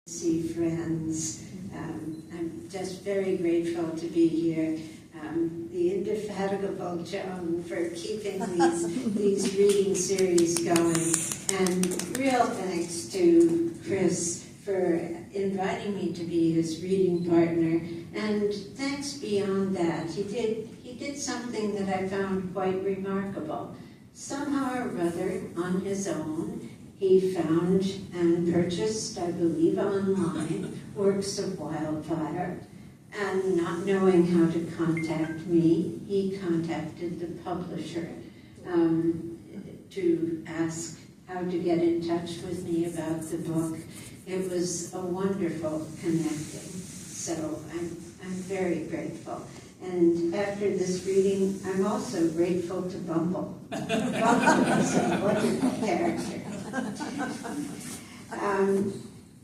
See friends. I'm just very grateful to be here. The indefatigable Joan for keeping these reading series going. And real thanks to Chris for inviting me to be his reading partner. And thanks beyond that. He did something that I found quite remarkable. Somehow or other, on his own, he found and purchased, I believe online, works of Wildfire. And not knowing how to contact me, he contacted the publisher to ask how to get in touch with me about the book. It was a wonderful connecting. So I'm very grateful. And after this reading, I'm also grateful to Bumble. Bumble is a wonderful character.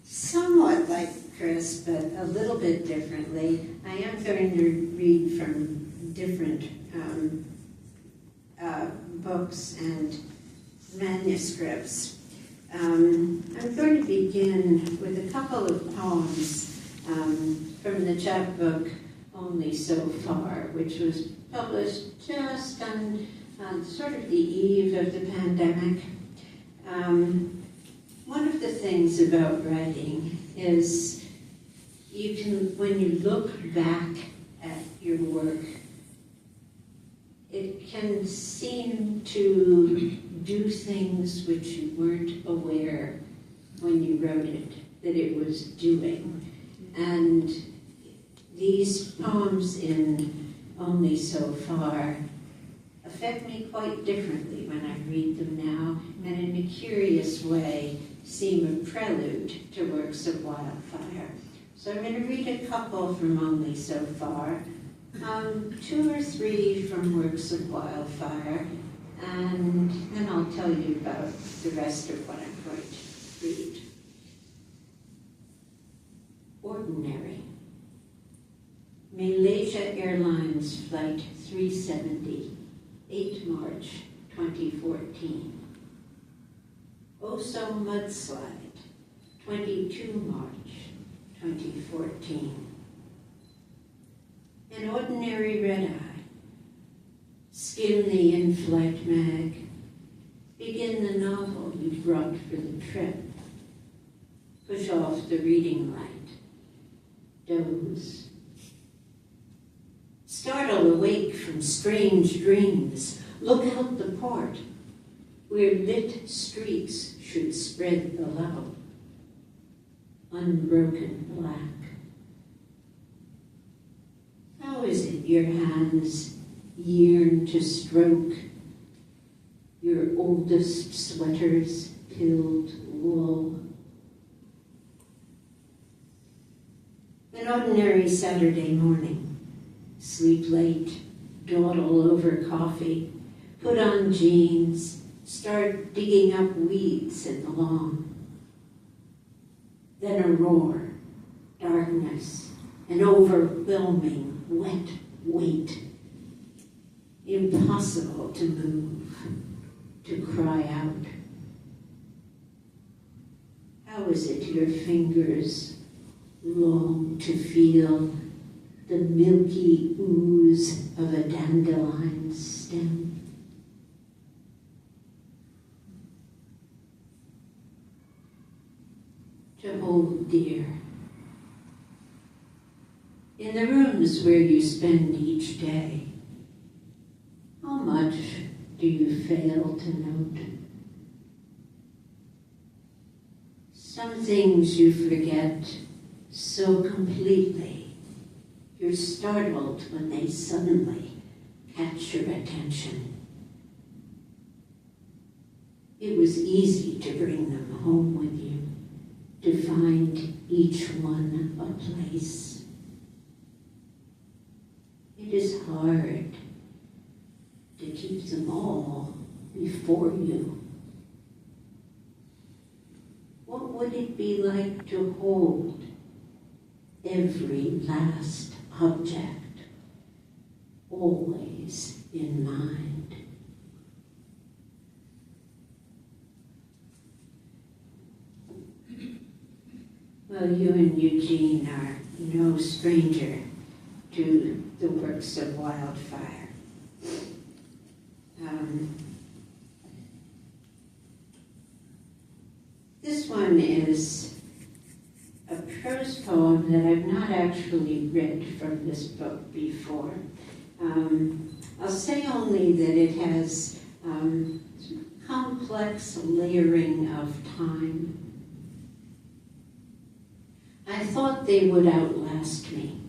Somewhat like Chris, but a little bit differently. I am going to read from different books and manuscripts. I'm going to begin with a couple of poems from the chapbook Only So Far, which was published just on sort of the eve of the pandemic. One of the things about writing is you can, when you look back at your work, it can seem to do things which you weren't aware when you wrote it, that it was doing. And these poems in Only So Far affect me quite differently when I read them now, and in a curious way seem a prelude to works of Wildfire. So I'm going to read a couple from Only So Far, 2 or 3 from works of Wildfire, and then I'll tell you about the rest of what I'm going to read. Ordinary. Malaysia Airlines Flight 370, 8 March 2014. Oso Mudslide, 22 March 2014. An ordinary red-eye. Skim the in-flight mag. Begin the novel you brought for the trip. Push off the reading light. Doze. Startle awake from strange dreams. Look out the port, where lit streaks should spread below. Unbroken black. How is it your hands yearn to stroke your oldest sweater's pilled wool? An ordinary Saturday morning. Sleep late, dawdle over coffee, put on jeans, start digging up weeds in the lawn. Then a roar, darkness, an overwhelming wet weight. Impossible to move, to cry out. How is it your fingers long to feel the milky ooze of a dandelion stem? To hold dear. In the rooms where you spend each day, how much do you fail to note? Some things you forget so completely, you're startled when they suddenly catch your attention. It was easy to bring them home with you, to find each one a place. It is hard to keep them all before you. What would it be like to hold every last object always in mind? Well, you and Eugene are no stranger to the works of Wildfire. This one is a prose poem that I've not actually read from this book before. I'll say only that it has complex layering of time. I thought they would outlast me.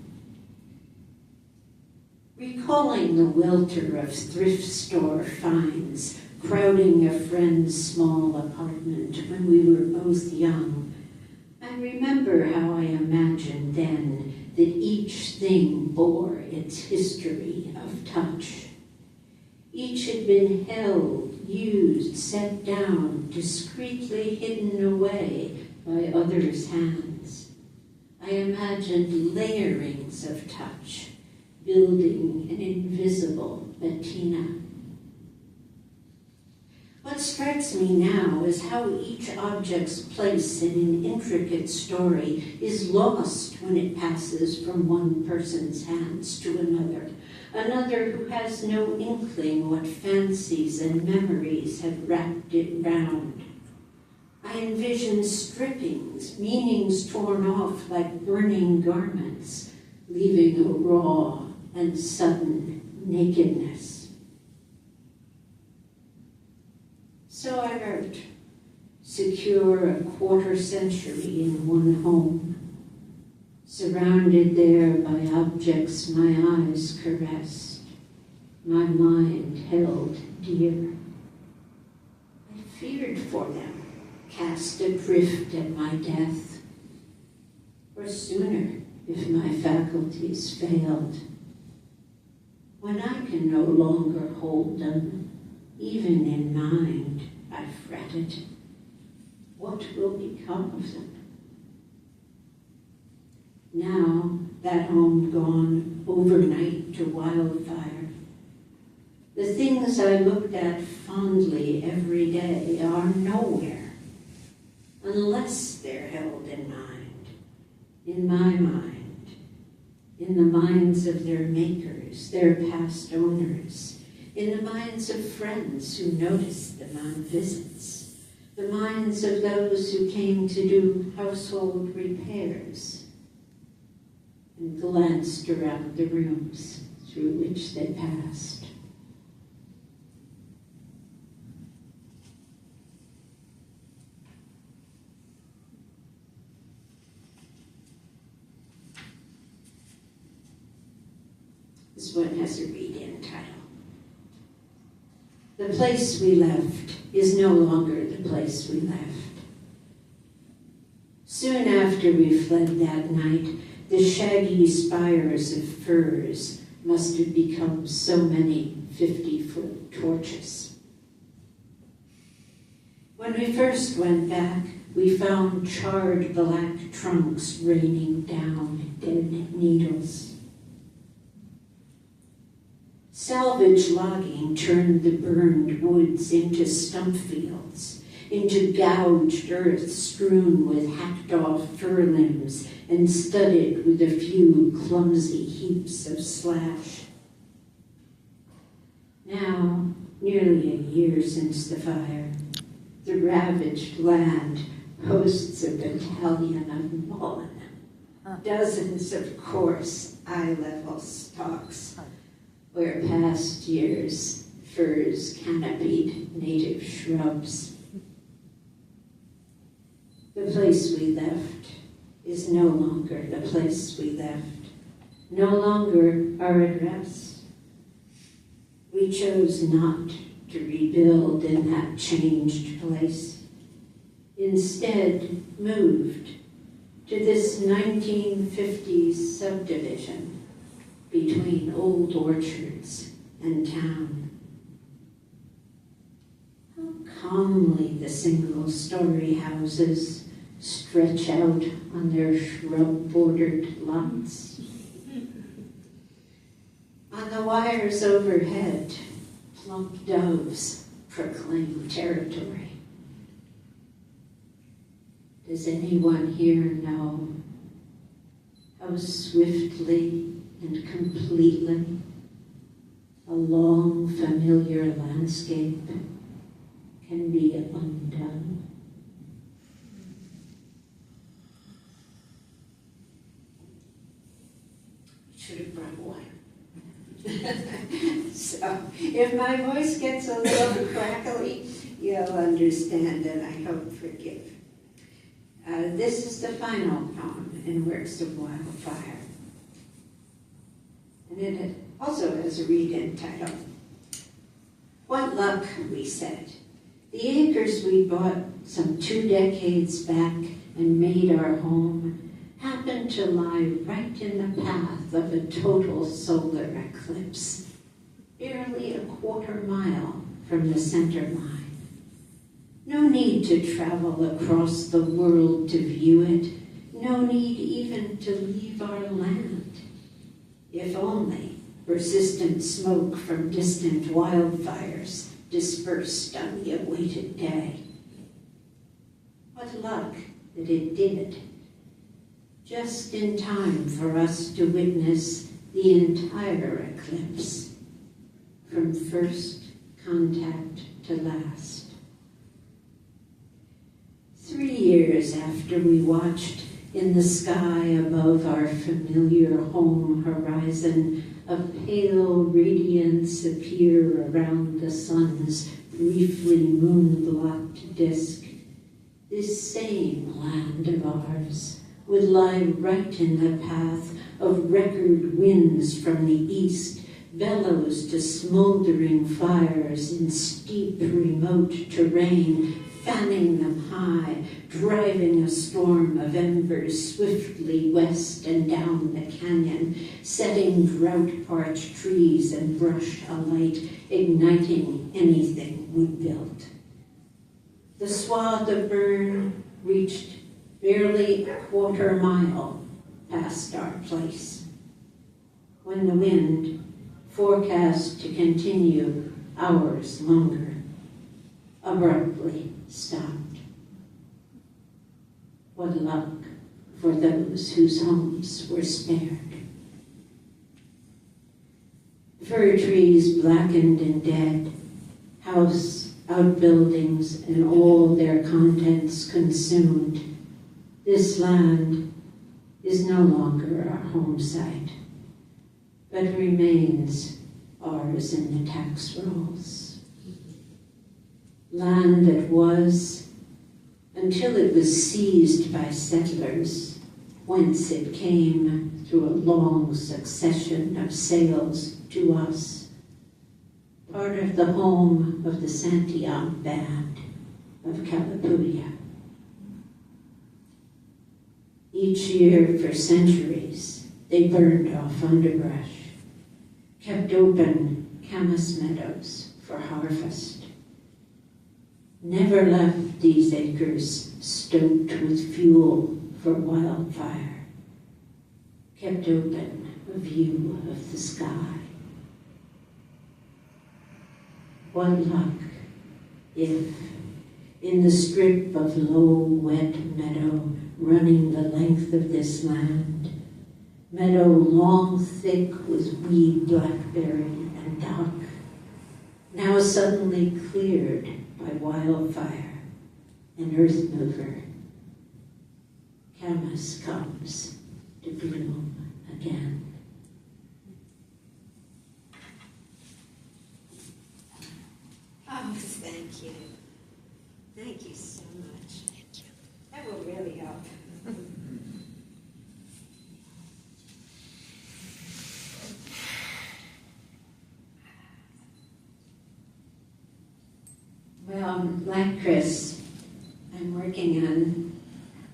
Recalling the welter of thrift store finds crowding a friend's small apartment when we were both young, I remember how I imagined then that each thing bore its history of touch. Each had been held, used, set down, discreetly hidden away by others' hands. I imagined layerings of touch, building an invisible patina. What strikes me now is how each object's place in an intricate story is lost when it passes from one person's hands to another who has no inkling what fancies and memories have wrapped it round. I envision strippings, meanings torn off like burning garments, leaving a raw and sudden nakedness. So I wrote, secure a quarter century in one home, surrounded there by objects my eyes caressed, my mind held dear. I feared for them, cast adrift at my death, or sooner if my faculties failed. When I can no longer hold them, even in mind, I fretted. What will become of them? Now, that home gone overnight to Wildfire, the things I looked at fondly every day are nowhere, unless they're held in mind, in my mind, in the minds of their makers, their past owners, in the minds of friends who noticed them on visits, the minds of those who came to do household repairs and glanced around the rooms through which they passed. This one has a read-in title. The place we left is no longer the place we left. Soon after we fled that night, the shaggy spires of firs must have become so many 50-foot torches. When we first went back, we found charred black trunks raining down dead needles. Salvage logging turned the burned woods into stump fields, into gouged earth strewn with hacked-off fir limbs and studded with a few clumsy heaps of slash. Now, nearly a year since the fire, the ravaged land hosts a battalion of mullen, dozens of coarse eye-level stalks, where past years firs canopied native shrubs. The place we left is no longer the place we left, no longer our address. We chose not to rebuild in that changed place. Instead, moved to this 1950s subdivision between old orchards and town. How calmly the single-story houses stretch out on their shrub-bordered lots. On the wires overhead, plump doves proclaim territory. Does anyone here know how swiftly and completely a long, familiar landscape can be undone? Should have brought water. So, if my voice gets a little crackly, you'll understand, and I hope forgive. This is the final poem in Works of Wildfire. And it also has a read-in title. What luck, we said. The acres we bought some 2 decades back and made our home happened to lie right in the path of a total solar eclipse, barely a 1/4 mile from the center line. No need to travel across the world to view it, no need even to leave our land. If only persistent smoke from distant wildfires dispersed on the awaited day. What luck that it did, just in time for us to witness the entire eclipse, from first contact to last. 3 years after we watched in the sky above our familiar home horizon a pale radiance appear around the sun's briefly moon-blocked disk, this same land of ours would lie right in the path of record winds from the east, bellows to smoldering fires in steep, remote terrain, fanning them high, driving a storm of embers swiftly west and down the canyon, setting drought-parched trees and brush alight, igniting anything we built. The swath of burn reached barely a 1/4 mile past our place, when the wind, forecast to continue hours longer, abruptly stopped. What luck for those whose homes were spared. Fir trees blackened and dead, house, outbuildings, and all their contents consumed. This land is no longer our home site, but remains ours in the tax rolls. Land that was, until it was seized by settlers, whence it came through a long succession of sales to us, part of the home of the Santiago Band of Calipudia. Each year for centuries, they burned off underbrush, kept open camas meadows for harvest, never left these acres stoked with fuel for wildfire, kept open a view of the sky. What luck if, in the strip of low, wet meadow running the length of this land, meadow long thick with weed, blackberry, and dock, now suddenly cleared by wildfire and earth mover, camas comes to bloom again. Oh, thank you. Thank you so much. Thank you. That will really help. Well, like Chris, I'm working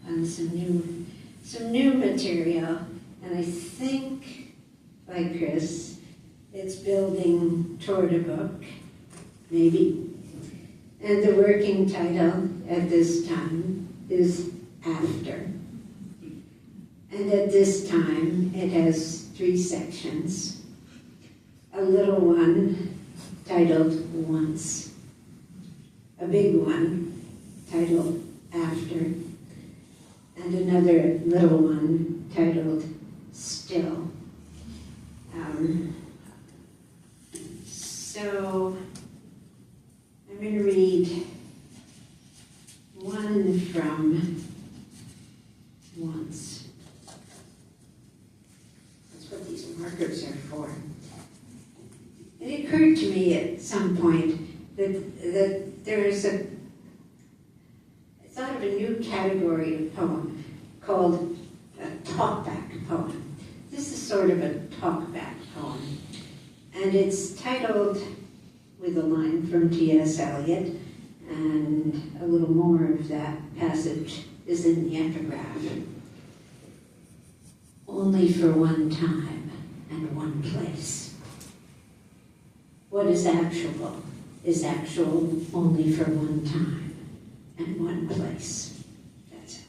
on some new material, and I think, like Chris, it's building toward a book, maybe. And the working title at this time is After. And at this time, it has 3 sections. A little one titled Once. A big one titled After. and another little one titled Still. So I'm going to read one from Once. That's what these markers are for. It occurred to me at some point that there is I thought of a new category of poem called a talkback poem. This is sort of a talkback poem, and it's titled with a line from T.S. Eliot, and a little more of that passage is in the epigraph. Only for one time and one place. What is actual only for one time and one place. That's it.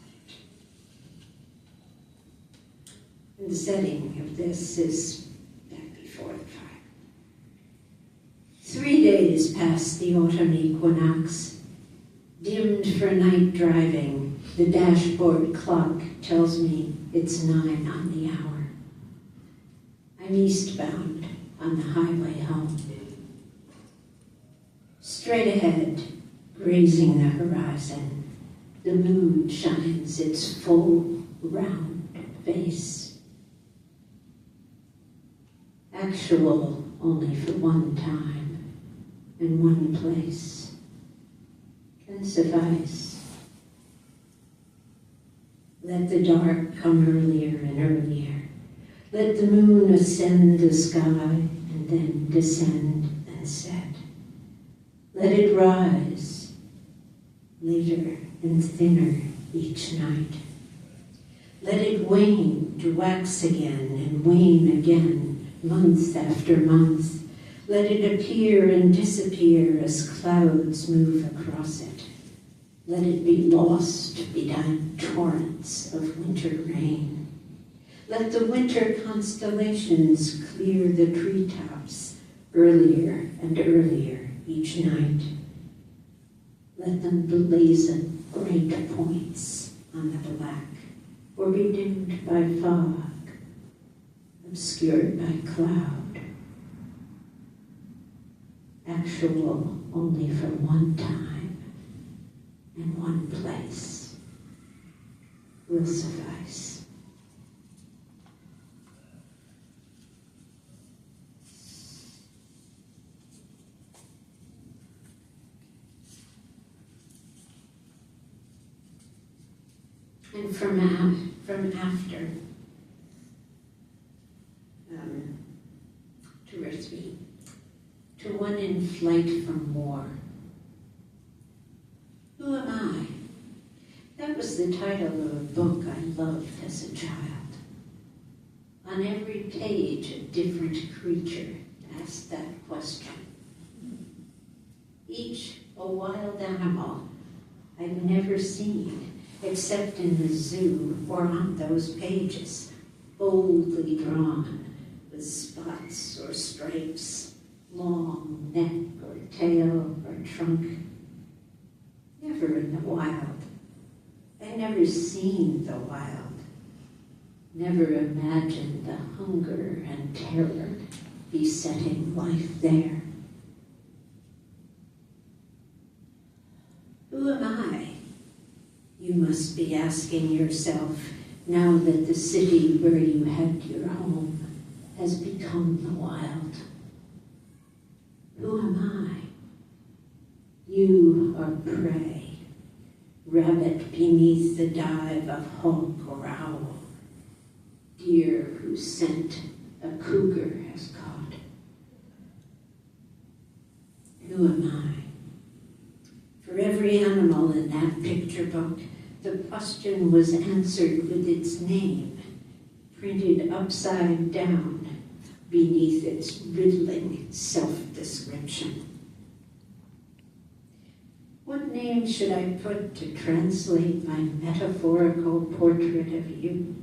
And the setting of this is back before the fire. 3 days past the autumn equinox, dimmed for night driving, the dashboard clock tells me it's 9 on the hour. I'm eastbound on the highway home. Straight ahead, grazing the horizon, the moon shines its full, round face. Actual only for one time and one place can suffice. Let the dark come earlier and earlier. Let the moon ascend the sky and then descend and set. Let it rise, later and thinner each night. Let it wane to wax again and wane again, month after month. Let it appear and disappear as clouds move across it. Let it be lost behind torrents of winter rain. Let the winter constellations clear the treetops earlier and earlier each night. Let them blazon great points on the black, or be dimmed by fog, obscured by cloud. Actual only for one time and one place will suffice. And from after 2 or 3, to one in flight from war. Who am I? That was the title of a book I loved as a child. On every page, a different creature asked that question. Each a wild animal I'd never seen, except in the zoo or on those pages, boldly drawn with spots or stripes, long neck or tail or trunk. Never in the wild. I never seen the wild. Never imagined the hunger and terror besetting life there. Who am I? You must be asking yourself now that the city where you had your home has become the wild. Who am I? You are prey, rabbit beneath the dive of hawk or owl, deer whose scent a cougar has caught. Who am I? For every animal in that picture book, the question was answered with its name, printed upside down beneath its riddling self-description. What name should I put to translate my metaphorical portrait of you?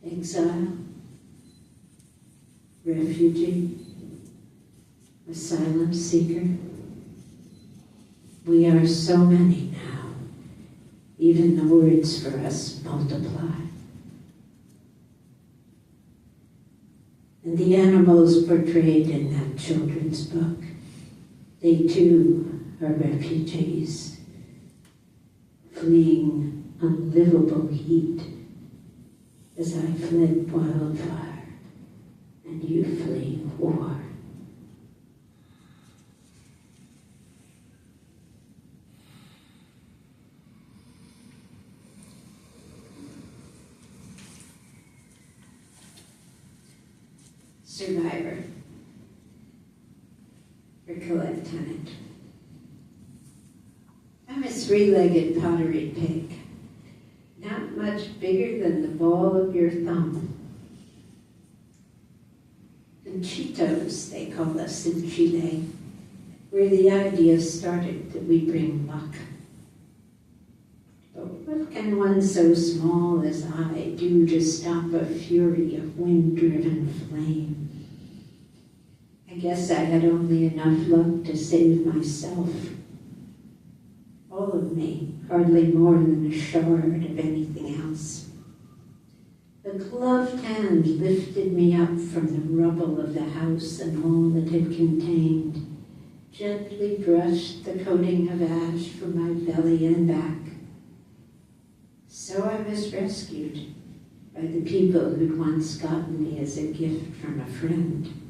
Exile? Refugee? Asylum seeker? We are so many now, Even the words for us multiply. And the animals portrayed in that children's book, they too are refugees, fleeing unlivable heat as I fled wildfire and you flee war. Survivor for co-lieutenant. I'm a three-legged pottery pig, not much bigger than the ball of your thumb. Conchitos, they call us in Chile, where the idea started that we bring luck. But what can one so small as I do to stop a fury of wind-driven flame? I guess I had only enough luck to save myself. All of me, hardly more than a shard of anything else. A gloved hand lifted me up from the rubble of the house and all it had contained, gently brushed the coating of ash from my belly and back. So I was rescued by the people who'd once gotten me as a gift from a friend.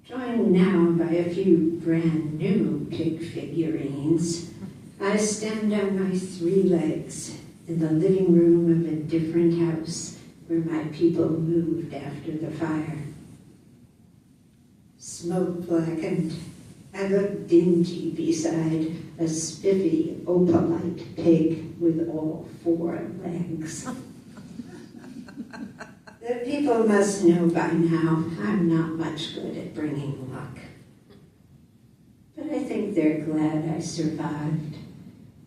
Joined now by a few brand new pig figurines, I stand on my three legs in the living room of a different house where my people moved after the fire. Smoke blackened, I look dingy beside a spiffy opalite pig with all four legs. The people must know by now I'm not much good at bringing luck. But I think they're glad I survived.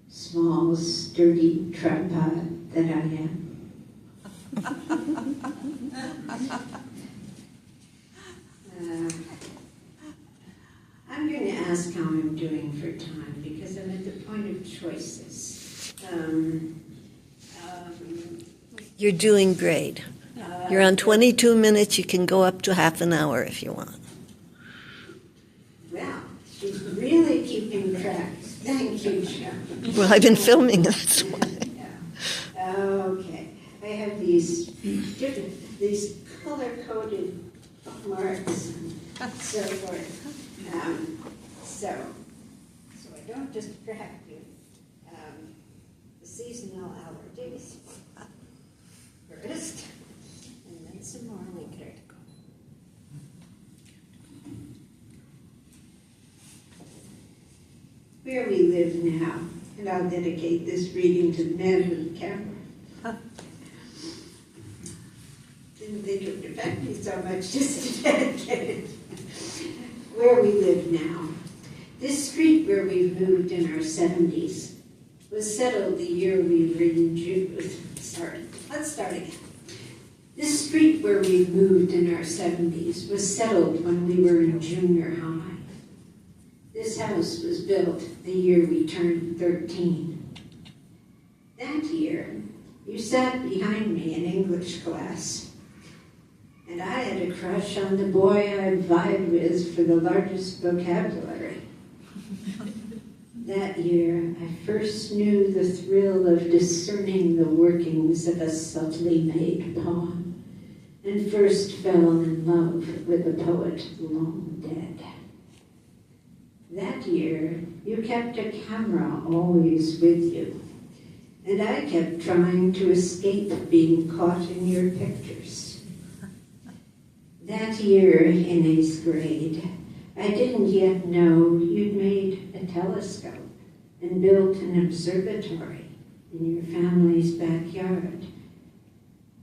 Small, sturdy tripod that I am. I'm going to ask how I'm doing for time because I'm at the point of choices. You're doing great. You're on 22 minutes. You can go up to half an hour if you want. Well, she's really keeping track. Thank you, Sharon. Well, I've been filming, that's why. Yeah. Okay. I have these color-coded marks and so forth. So I don't distract you. The seasonal allergies first, and then some more winter. Where we live now, and I'll dedicate this reading to the man with the camera. Didn't think it would affect me so much just to dedicate it. Where we live now. This street where we've moved in our 70s was settled the year we were in June. Sorry, let's start again. This street where we've moved in our 70s was settled when we were in junior high. This house was built the year we turned 13. That year, you sat behind me in English class, and I had a crush on the boy I vied with for the largest vocabulary. That year, I first knew the thrill of discerning the workings of a subtly made poem, and first fell in love with a poet long dead. That year, you kept a camera always with you, and I kept trying to escape being caught in your pictures. That year, in 8th grade, I didn't yet know you'd made a telescope and built an observatory in your family's backyard,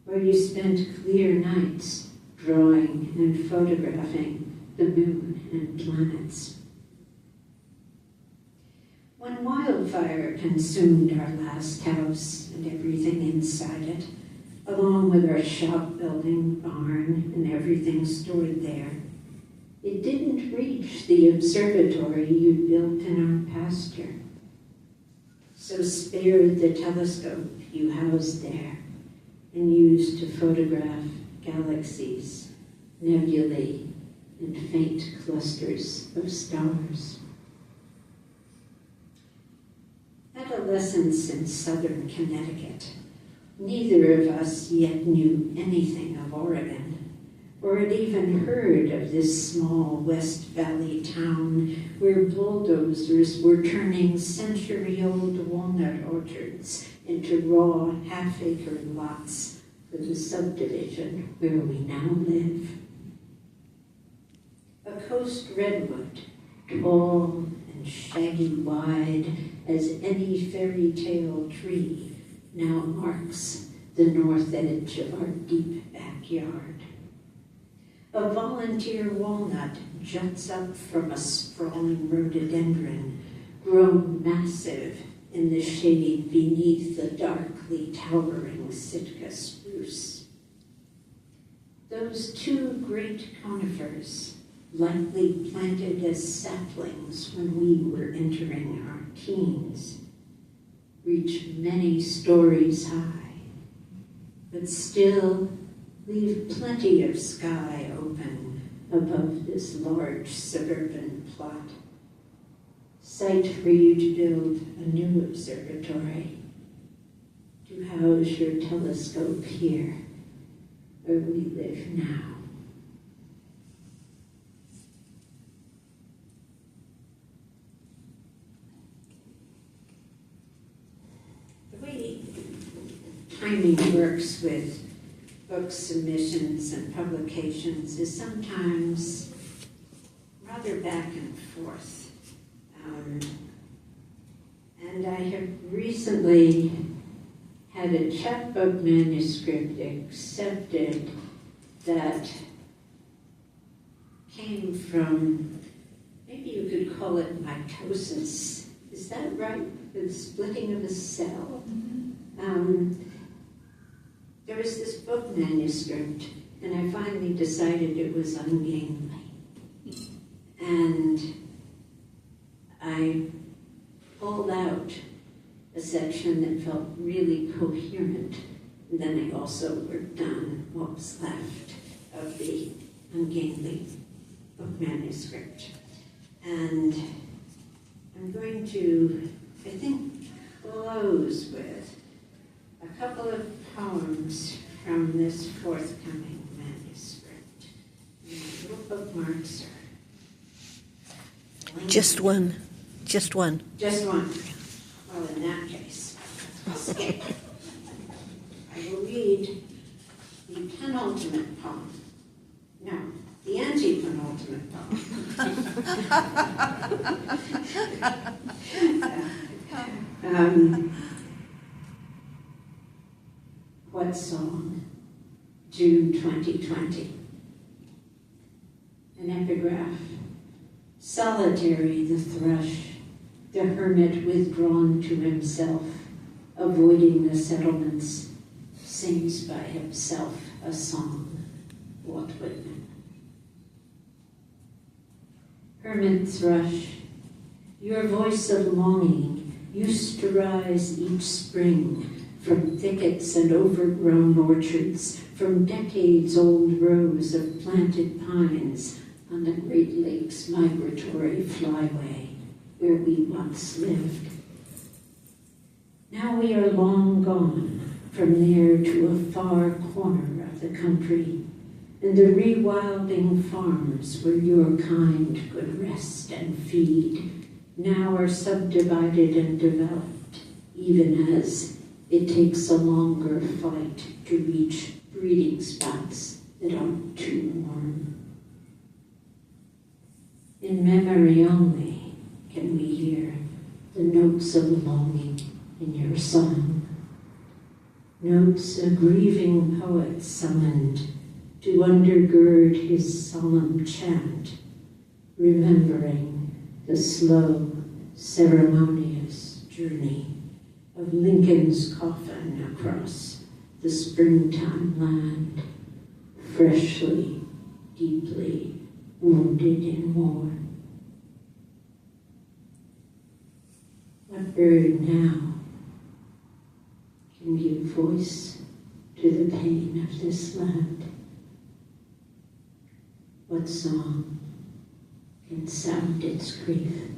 where you spent clear nights drawing and photographing the moon and planets. When wildfire consumed our last house and everything inside it, along with our shop building, barn, and everything stored there, it didn't reach the observatory you built in our pasture. so spared the telescope you housed there and used to photograph galaxies, nebulae, and faint clusters of stars. Adolescence in southern Connecticut. Neither of us yet knew anything of Oregon, or had even heard of this small West Valley town where bulldozers were turning century-old walnut orchards into raw half-acre lots for the subdivision where we now live. A coast redwood, tall and shaggy wide as any fairy tale tree, now marks the north edge of our deep backyard. A volunteer walnut juts up from a sprawling rhododendron, grown massive in the shade beneath the darkly towering Sitka spruce. Those two great conifers, likely planted as saplings when we were entering our teens, reach many stories high, but still leave plenty of sky open above this large suburban plot. Site for you to build a new observatory, to house your telescope here where we live now. The way timing works with book submissions and publications is sometimes rather back and forth. And I have recently had a chapbook manuscript accepted that came from, maybe you could call it mitosis. Is that right? The splitting of a cell? There was this book manuscript, and I finally decided it was ungainly. And I pulled out a section that felt really coherent, and then I also worked on what was left of the ungainly book manuscript. And I'm going to, I think, close with a couple of poems from this forthcoming manuscript. My little bookmarks are... Just one. Just one. Just one. Well, in that case, I'll skip. I will read the penultimate poem. No, the anti-penultimate poem. What Song? June 2020. An epigraph. Solitary the thrush, the hermit withdrawn to himself, avoiding the settlements, sings by himself a song. Walt Whitman. Hermit thrush, your voice of longing used to rise each spring from thickets and overgrown orchards, from decades-old rows of planted pines on the Great Lakes migratory flyway where we once lived. Now we are long gone from there to a far corner of the country, and the rewilding farms where your kind could rest and feed now are subdivided and developed, even as it takes a longer fight to reach breeding spots that aren't too warm. In memory only can we hear the notes of longing in your song, notes a grieving poet summoned to undergird his solemn chant, remembering the slow, ceremonious journey of Lincoln's coffin across the springtime land, freshly, deeply wounded in war. What bird now and give voice to the pain of this land. What song can sound its grief?